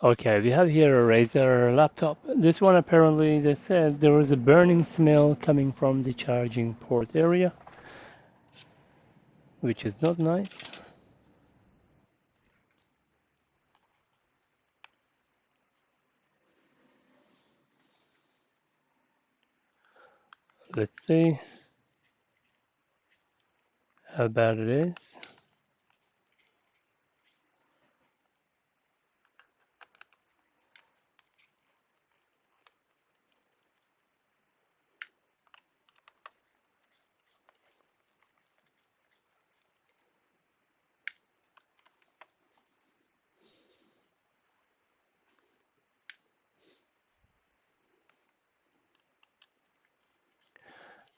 Okay, we have here a Razer laptop. This one apparently they said there was a burning smell coming from the charging port area, which is not nice. Let's see how bad it is.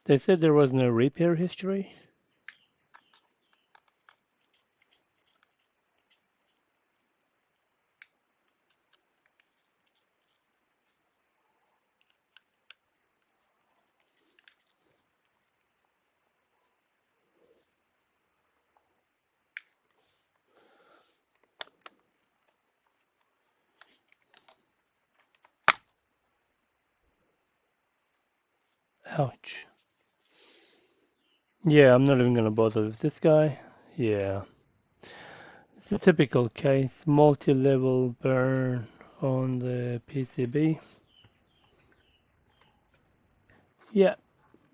They said there was no repair history. Ouch. Yeah, I'm not even gonna bother with this guy. Yeah, it's a typical case, multi-level burn on the PCB. Yeah,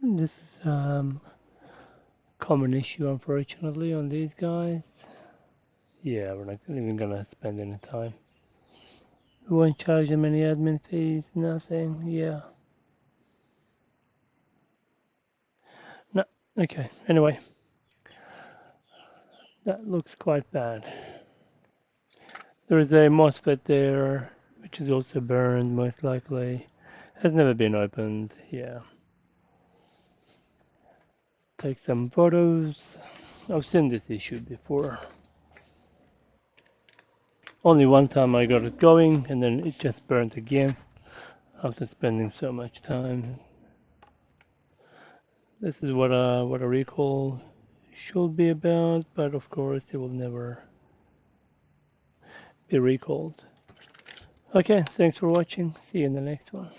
this is common issue unfortunately on these guys. Yeah, we're not even gonna spend any time. We won't charge them any admin fees, nothing. Yeah. No. Okay. Anyway, that looks quite bad. There is a MOSFET there, which is also burned, most likely. Has never been opened. Yeah. Take some photos. I've seen this issue before. Only one time I got it going, and then it just burned again after spending so much time. This is what a recall should be about, but of course it will never be recalled. Okay, thanks for watching. See you in the next one.